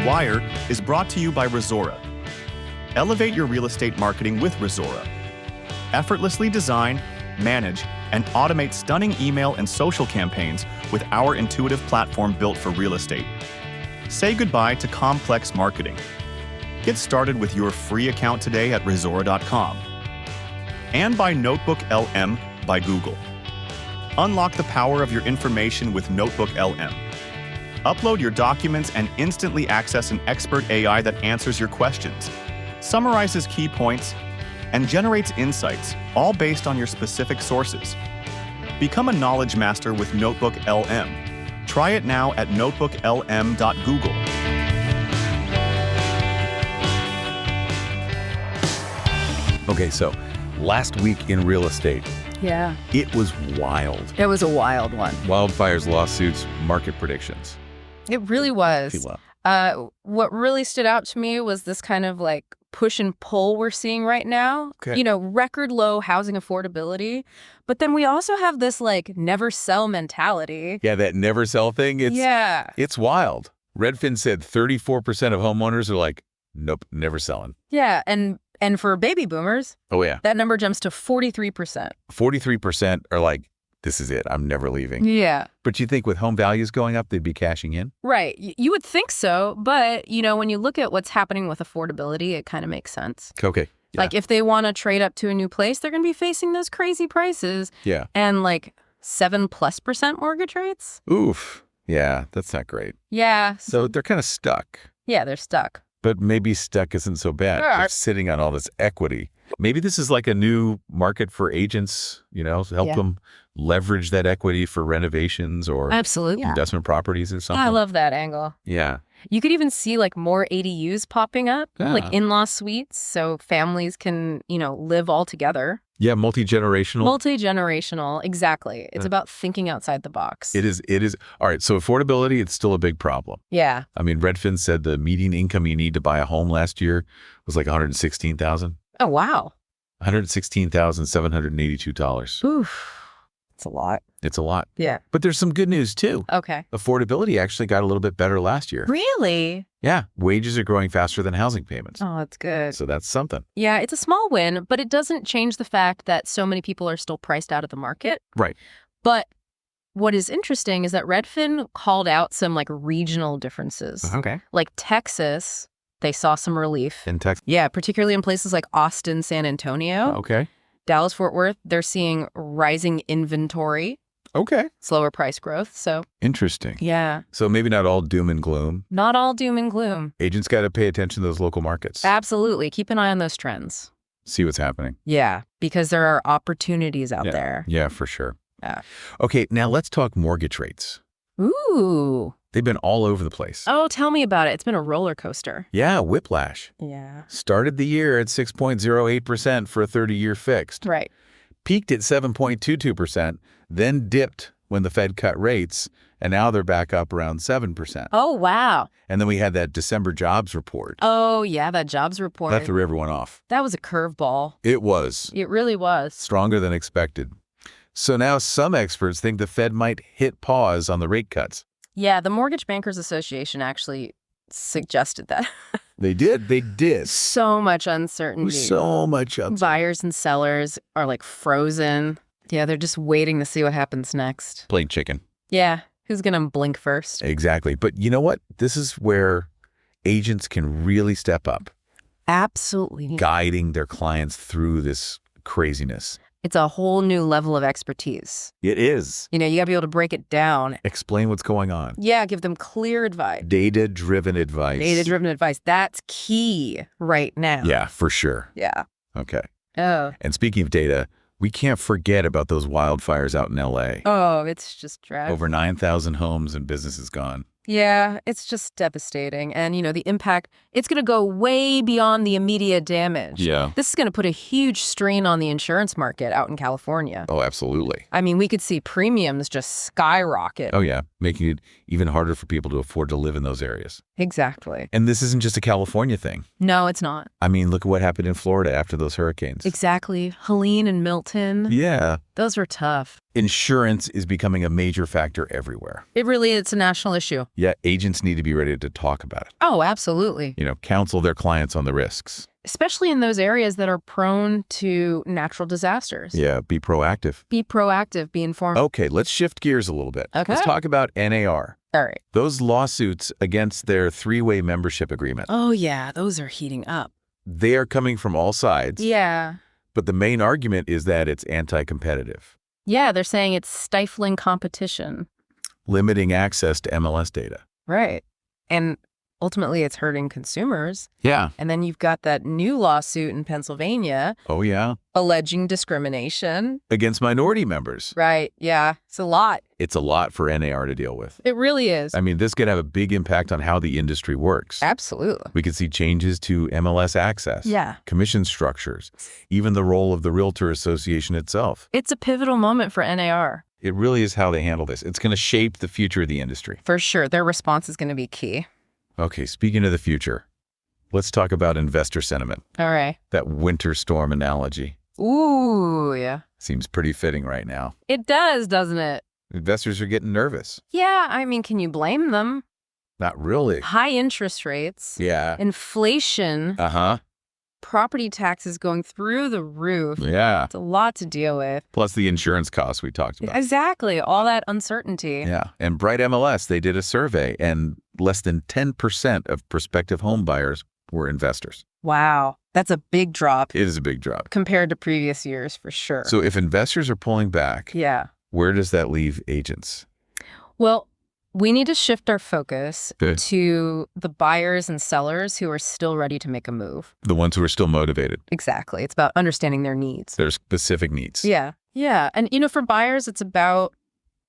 Wire is brought to you by Resora. Elevate your real estate marketing with Resora. Effortlessly design, manage, and automate stunning email and social campaigns with our intuitive platform built for real estate. Say goodbye to complex marketing. Get started with your free account today at Resora.com. And by Notebook LM by Google. Unlock the power of your information with Notebook LM. Upload your documents and instantly access an expert AI that answers your questions, summarizes key points, and generates insights, all based on your specific sources. Become a knowledge master with Notebook LM. Try it now at notebooklm.google. Okay, so last week in real estate, Yeah. it was wild. It was a wild one. Wildfires, lawsuits, market predictions. It really was. Fila. What really stood out to me was this kind of like push and pull we're seeing right now. Okay. You know, record low housing affordability. But then we also have this like never sell mentality. Yeah, that never sell thing, it's wild. Redfin said 34% of homeowners are like, nope, never selling. Yeah. And for baby boomers, Oh, yeah. that number jumps to 43%. 43% are like, this is it. I'm never leaving. Yeah. But you think with home values going up, they'd be cashing in? Right. You would think so. But, you know, when you look at what's happening with affordability, it kind of makes sense. Okay. Yeah. Like if they want to trade up to a new place, they're going to be facing those crazy prices. Yeah. And like 7+% mortgage rates. Oof. Yeah, that's not great. Yeah. So they're kind of stuck. Yeah, they're stuck. But maybe stuck isn't so bad. Yeah. They're sitting on all this equity. Maybe this is like a new market for agents, you know, to help them leverage that equity for renovations or Absolutely. investment properties or something. I love that angle. Yeah. You could even see like more ADUs popping up, Yeah. like in-law suites, so families can, you know, live all together. Yeah, multi-generational. Multi-generational, exactly. It's about thinking outside the box. It is. All right, so affordability, it's still a big problem. Yeah. I mean, Redfin said the median income you need to buy a home last year was like $116,000. Oh, wow. $116,782. Oof. It's a lot. It's a lot. Yeah. But there's some good news, too. Okay. Affordability actually got a little bit better last year. Really? Yeah, wages are growing faster than housing payments. Oh, that's good. So that's something. Yeah, it's a small win, but it doesn't change the fact that so many people are still priced out of the market. Right. But what is interesting is that Redfin called out some like regional differences. Okay. Like Texas, they saw some relief. In Texas. Yeah, particularly in places like Austin, San Antonio. Okay. Dallas, Fort Worth, they're seeing rising inventory, Okay. slower price growth. So, Interesting. yeah, So maybe not all doom and gloom. not all doom and gloom. Agents got to pay attention to those local markets. Absolutely. Keep an eye on those trends. See what's happening. Yeah, because there are opportunities out there. Yeah, for sure. Yeah. Okay, now let's talk mortgage rates. Ooh. They've been all over the place. Oh, tell me about it. It's been a roller coaster. Yeah, whiplash. Yeah. Started the year at 6.08% for a 30-year fixed. Right. Peaked at 7.22%, then dipped when the Fed cut rates, and now they're back up around 7%. Oh, wow. And then we had that December jobs report. Oh, yeah, that jobs report. That threw everyone off. That was a curveball. It was. It really was. Stronger than expected. So now some experts think the Fed might hit pause on the rate cuts. Yeah, the Mortgage Bankers Association actually suggested that. They did. They did. So much uncertainty. So much upside. Buyers and sellers are like frozen. Yeah, they're just waiting to see what happens next. Playing chicken. Yeah, who's going to blink first? Exactly. But you know what? This is where agents can really step up, Absolutely. guiding their clients through this craziness. It's a whole new level of expertise. It is. You know, you got to be able to break it down. Explain what's going on. Yeah, give them clear advice. Data-driven advice. Data-driven advice. That's key right now. Yeah, for sure. Yeah. Okay. Oh. And speaking of data, we can't forget about those wildfires out in L.A. Oh, it's just tragic. Over 9,000 homes and businesses gone. Yeah, it's just devastating. And, you know, the impact, it's going to go way beyond the immediate damage. Yeah. This is going to put a huge strain on the insurance market out in California. Oh, absolutely. I mean, we could see premiums just skyrocket. Oh, yeah. Making it even harder for people to afford to live in those areas. Exactly. And this isn't just a California thing. No, it's not. I mean, look at what happened in Florida after those hurricanes. Exactly. Helene and Milton. Yeah. Those were tough. Insurance is becoming a major factor everywhere. It really is a national issue. Yeah, agents need to be ready to talk about it. Oh, absolutely. Counsel their clients on the risks. Especially in those areas that are prone to natural disasters. Yeah, be proactive. Be proactive, be informed. Okay, let's shift gears a little bit. Okay. Let's talk about NAR. All right. Those lawsuits against their three-way membership agreement. Oh, yeah, those are heating up. They are coming from all sides. Yeah. But the main argument is that it's anti-competitive, Yeah, they're saying it's stifling competition. limiting access to MLS data. Right. And ultimately, it's hurting consumers. Yeah. And then you've got that new lawsuit in Pennsylvania Oh, yeah. alleging discrimination. Against minority members. Right. Yeah. It's a lot. It's a lot for NAR to deal with. It really is. I mean, this could have a big impact on how the industry works. Absolutely. We could see changes to MLS access, Yeah. commission structures, even the role of the Realtor Association itself. It's a pivotal moment for NAR. It really is how they handle this. It's going to shape the future of the industry. For sure. Their response is going to be key. Okay, speaking of the future, let's talk about investor sentiment. All right. That winter storm analogy Ooh, yeah. seems pretty fitting right now. It does, doesn't it? Investors are getting nervous. Yeah. I mean, can you blame them? Not really. High interest rates, Yeah. inflation, Uh-huh. property taxes going through the roof. Yeah. It's a lot to deal with. Plus the insurance costs we talked about. Exactly. All that uncertainty. Yeah. And Bright MLS, they did a survey, and less than 10% of prospective home buyers were investors. Wow. That's a big drop It is a big drop. compared to previous years, for sure. So if investors are pulling back, yeah. where does that leave agents? Well, we need to shift our focus Okay. to the buyers and sellers who are still ready to make a move. The ones who are still motivated, Exactly. It's about understanding their needs. their specific needs. Yeah. Yeah. And, for buyers, it's about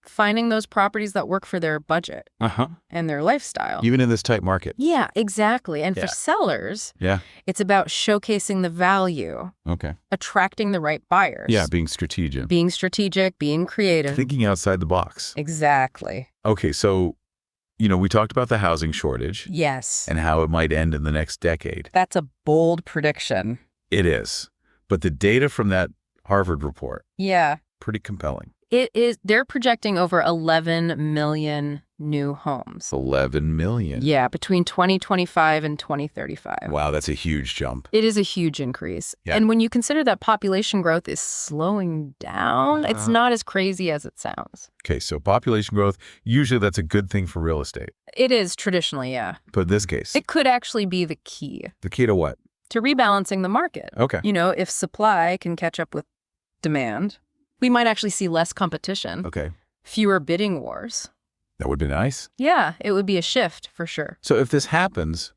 finding those properties that work for their budget Uh-huh. and their lifestyle. Even in this tight market. Yeah, exactly. And Yeah. for sellers, Yeah. it's about showcasing the value, Okay. attracting the right buyers. Yeah, being strategic. Being strategic, being creative. Thinking outside the box. Exactly. Okay, so, we talked about the housing shortage Yes. and how it might end in the next decade. That's a bold prediction. It is. But the data from that Harvard report, Yeah. pretty compelling. It is. They're projecting over 11 million new homes. 11 million. Yeah, between 2025 and 2035. Wow, that's a huge jump. It is a huge increase. Yeah. And when you consider that population growth is slowing down, it's not as crazy as it sounds. Okay, so population growth, usually that's a good thing for real estate. It is traditionally, yeah. But in this case, It could actually be the key the key to what? to rebalancing the market. Okay. If supply can catch up with demand, we might actually see less competition, Okay. fewer bidding wars. That would be nice. Yeah, it would be a shift for sure. So if this happens,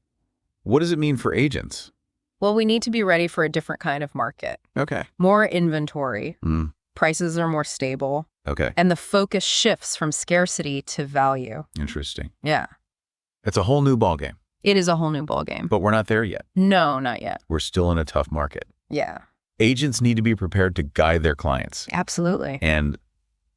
what does it mean for agents? Well, we need to be ready for a different kind of market. Okay. More inventory, Mm, prices are more stable, okay. and the focus shifts from scarcity to value. Interesting. Yeah, It's a whole new ballgame, it is a whole new ballgame. but we're not there yet. No, not yet. We're still in a tough market. Yeah, Agents need to be prepared to guide their clients. absolutely. And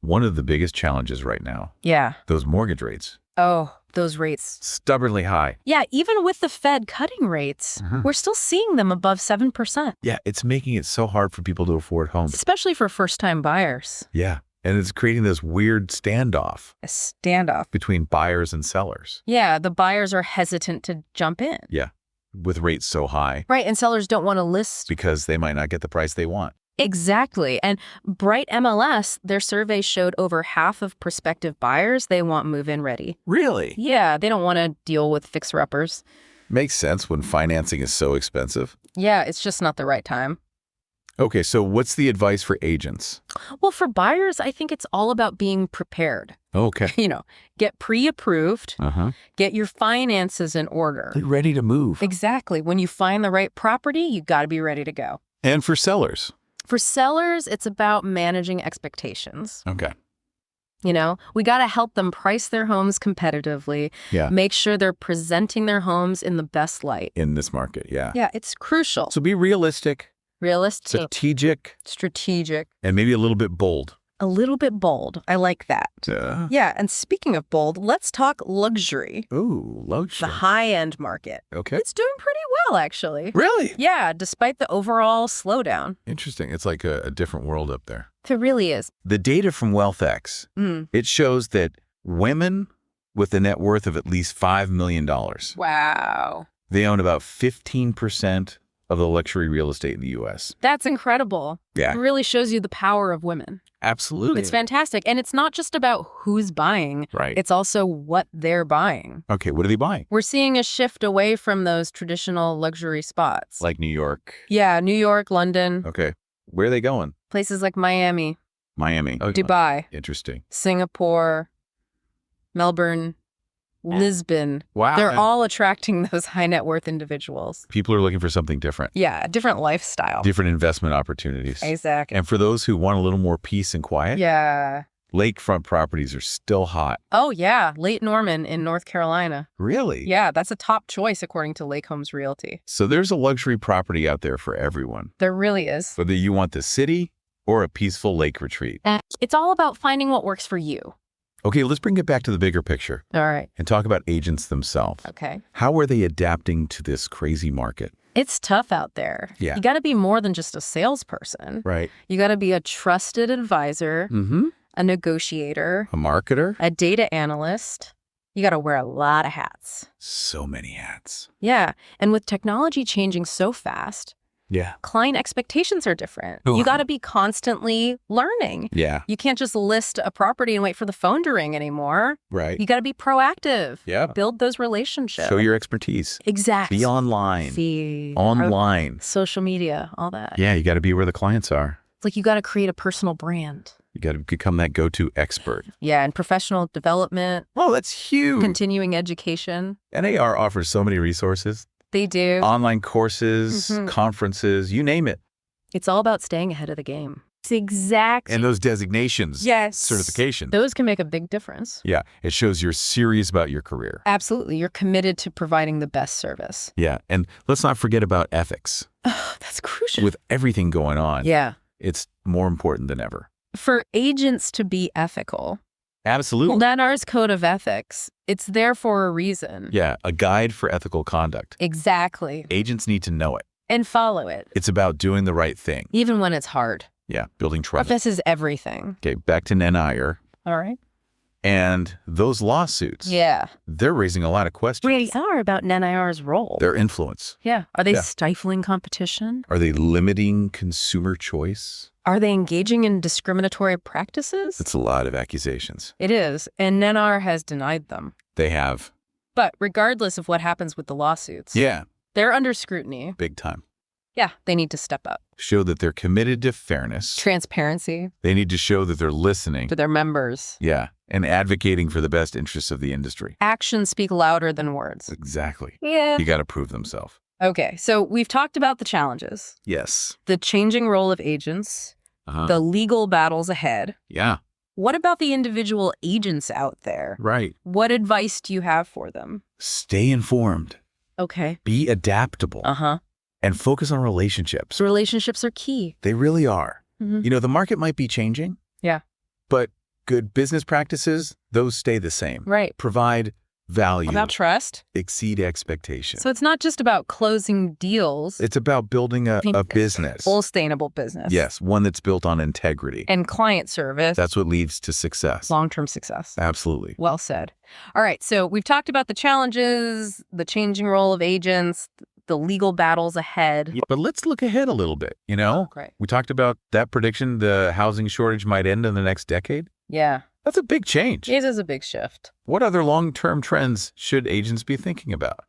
one of the biggest challenges right now, Yeah. those mortgage rates, Oh, those rates. stubbornly high. Yeah, even with the Fed cutting rates, we're still seeing them above 7%, Yeah, it's making it so hard for people to afford homes. especially for first-time buyers. Yeah, and it's creating this weird standoff A standoff. between buyers and sellers. Yeah, the buyers are hesitant to jump in. Yeah, with rates so high Right, and sellers don't want to list. because they might not get the price they want. Exactly. And Bright MLS, their survey showed over half of prospective buyers, they want move-in ready. Really? Yeah, they don't want to deal with fixer-uppers. Makes sense when financing is so expensive. Yeah, it's just not the right time. Okay, so what's the advice for agents? Well, for buyers, I think it's all about being prepared. Okay. Get pre-approved, Uh-huh. get your finances in order. Ready to move. Exactly. When you find the right property, you got to be ready to go. And for sellers. For sellers, it's about managing expectations. Okay. We got to help them price their homes competitively, Yeah. make sure they're presenting their homes in the best light. In this market, yeah. Yeah, it's crucial. So be realistic, Realistic, strategic, strategic. and maybe a little bit bold. A little bit bold. I like that. Yeah, and speaking of bold, let's talk luxury. Ooh, luxury. The high-end market. Okay. It's doing pretty well, actually. Really? Yeah, despite the overall slowdown. Interesting. It's like a different world up there. It really is. The data from WealthX, it shows that women with a net worth of at least $5 million, Wow. they own about 15% of the luxury real estate in the U.S. That's incredible. Yeah. It really shows you the power of women. Absolutely. It's fantastic. And it's not just about who's buying. Right. It's also what they're buying. Okay, what are they buying? We're seeing a shift away from those traditional luxury spots. Like New York. Yeah, New York, London, Okay. Where are they going? places like Miami, Miami. Okay. Dubai, Interesting. Singapore, Melbourne, Lisbon. Wow. They're all attracting those high net worth individuals. People are looking for something different. Yeah, a different lifestyle. Different investment opportunities. Exactly. And for those who want a little more peace and quiet, Yeah. lakefront properties are still hot. Oh, yeah. Lake Norman in North Carolina. Really? Yeah, that's a top choice according to Lake Homes Realty. So there's a luxury property out there for everyone, There really is. whether you want the city or a peaceful lake retreat. It's all about finding what works for you. Okay, let's bring it back to the bigger picture All right. and talk about agents themselves. Okay. How are they adapting to this crazy market? It's tough out there. Yeah. You got to be more than just a salesperson. Right. You got to be a trusted advisor, Mm-hmm. a negotiator, A marketer? a data analyst. You got to wear a lot of hats. So many hats. Yeah. And with technology changing so fast, Yeah. client expectations are different. Ooh. You got to be constantly learning. Yeah. You can't just list a property and wait for the phone to ring anymore. Right. You got to be proactive. Yeah. Build those relationships. Show your expertise. Exactly. Be online. See. Online. Social media, all that. Yeah, you got to be where the clients are. It's like you got to create a personal brand. You got to become that go-to expert. Yeah, and professional development, Oh, that's huge. continuing education. NAR offers so many resources. They do. Online courses, Mhm. conferences, you name it. It's all about staying ahead of the game. It's exact. And those designations, Yes. certifications. Those can make a big difference. Yeah, it shows you're serious about your career. Absolutely. You're committed to providing the best service. Yeah, and let's not forget about ethics. Oh, that's crucial. With everything going on, Yeah. it's more important than ever. For agents to be ethical, Absolutely. NAR's code of ethics, it's there for a reason. Yeah, a guide for ethical conduct. Exactly. Agents need to know it. And follow it, It's about doing the right thing. even when it's hard. Yeah, building trust. This is everything. Okay, back to NAR. All right. And those lawsuits, Yeah. they're raising a lot of questions. They are about NAR's role. Their influence. Yeah. Are they Yeah. stifling competition? Are they limiting consumer choice? Are they engaging in discriminatory practices? It's a lot of accusations. It is. And NAR has denied them. They have. But regardless of what happens with the lawsuits, Yeah, they're under scrutiny. big time. Yeah. They need to step up. Show that they're committed to fairness. Transparency They need to show that they're listening. to their members. Yeah, and advocating for the best interests of the industry. Actions speak louder than words. Exactly. Yeah. You got to prove themselves. Okay. So we've talked about the challenges, Yes. the changing role of agents, the legal battles ahead. Yeah, What about the individual agents out there? right. What advice do you have for them? Stay informed. Okay. Be adaptable. Uh-huh. And focus on relationships. So relationships are key. They really are. Mhm. You know, the market might be changing. Yeah. But good business practices, those stay the same. Right. Provide value. About trust. Exceed expectations. So it's not just about closing deals. It's about building a business. Sustainable business. Yes, one that's built on integrity. And client service. That's what leads to success. Long-term success. Absolutely. Well said. All right. So we've talked about the challenges, the changing role of agents, the legal battles ahead. Yeah, but let's look ahead a little bit, you know? Great. We talked about that prediction, the housing shortage might end in the next decade. Yeah. That's a big change. It is a big shift. What other long-term trends should agents be thinking about?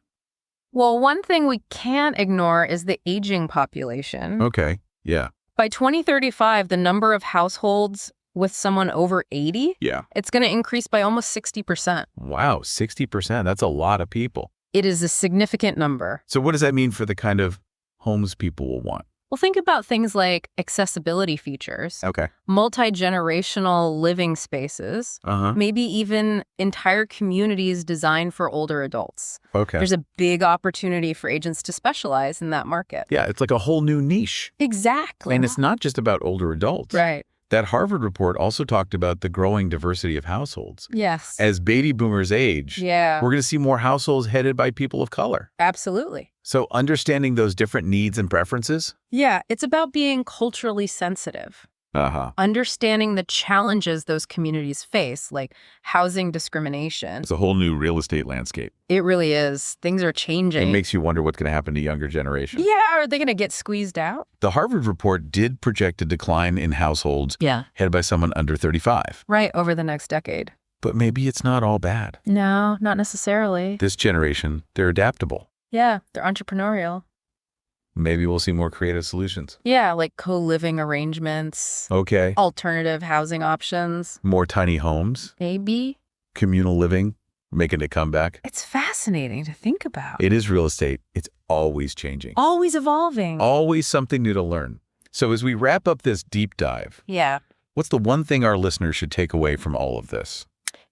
Well, one thing we can't ignore is the aging population. Okay. Yeah. By 2035, the number of households with someone over 80, Yeah. it's going to increase by almost 60%. Wow, 60%. That's a lot of people. It is a significant number. So what does that mean for the kind of homes people will want? Well, think about things like accessibility features, Okay. multi-generational living spaces, Uh-huh. maybe even entire communities designed for older adults. Okay. There's a big opportunity for agents to specialize in that market. Yeah, it's like a whole new niche. Exactly. And it's not just about older adults. Right. That Harvard report also talked about the growing diversity of households. Yes. As baby boomers age, Yeah. we're going to see more households headed by people of color. Absolutely. So understanding those different needs and preferences? Yeah, it's about being culturally sensitive. Uh-huh. Understanding the challenges those communities face, like housing discrimination. It's a whole new real estate landscape. It really is. Things are changing. It makes you wonder what's going to happen to younger generations. Yeah, are they going to get squeezed out? The Harvard report did project a decline in households Yeah. headed by someone under 35. Right, over the next decade. But maybe it's not all bad. No, not necessarily. This generation, they're adaptable. Yeah, they're entrepreneurial. Maybe we'll see more creative solutions. Yeah, like co-living arrangements, Okay. alternative housing options. More tiny homes, Maybe. communal living, making a comeback. It's fascinating to think about. It is real estate. It's always changing. Always evolving. Always something new to learn. So as we wrap up this deep dive, Yeah. what's the one thing our listeners should take away from all of this?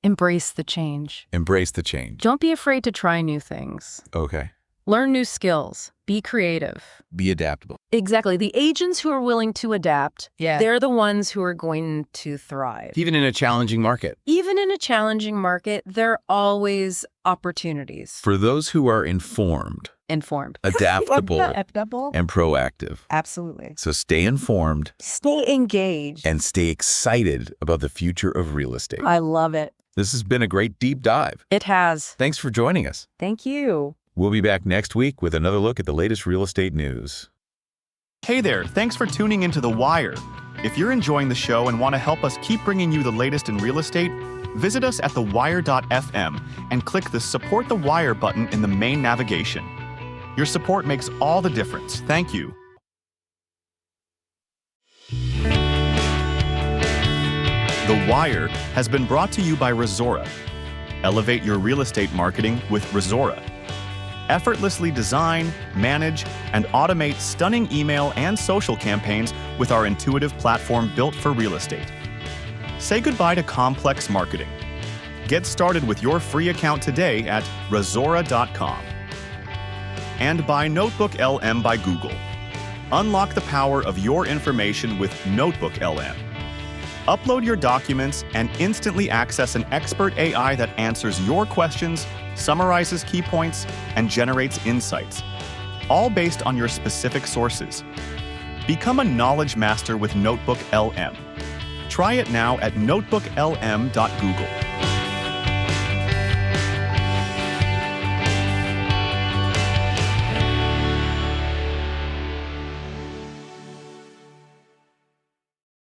Embrace the change. Embrace the change. Don't be afraid to try new things. Okay. Learn new skills. Be creative. Be adaptable. Exactly. The agents who are willing to adapt, Yeah. they're the ones who are going to thrive. Even in a challenging market. Even in a challenging market, there are always opportunities. For those who are informed, Informed. adaptable, Adaptable. and proactive. Absolutely. So stay informed Stay engaged. and stay excited about the future of real estate. I love it. This has been a great deep dive. It has. Thanks for joining us. Thank you. We'll be back next week with another look at the latest real estate news. Hey there, thanks for tuning into The Wire. If you're enjoying the show and want to help us keep bringing you the latest in real estate, visit us at thewire.fm and click the Support the Wire button in the main navigation. Your support makes all the difference. Thank you. The Wire has been brought to you by Resora. Elevate your real estate marketing with Resora. Effortlessly design, manage, and automate stunning email and social campaigns with our intuitive platform built for real estate. Say goodbye to complex marketing. Get started with your free account today at resora.com. And by Notebook LM by Google. Unlock the power of your information with Notebook LM. Upload your documents and instantly access an expert AI that answers your questions, summarizes key points, and generates insights, all based on your specific sources. Become a knowledge master with Notebook LM. Try it now at notebooklm.google.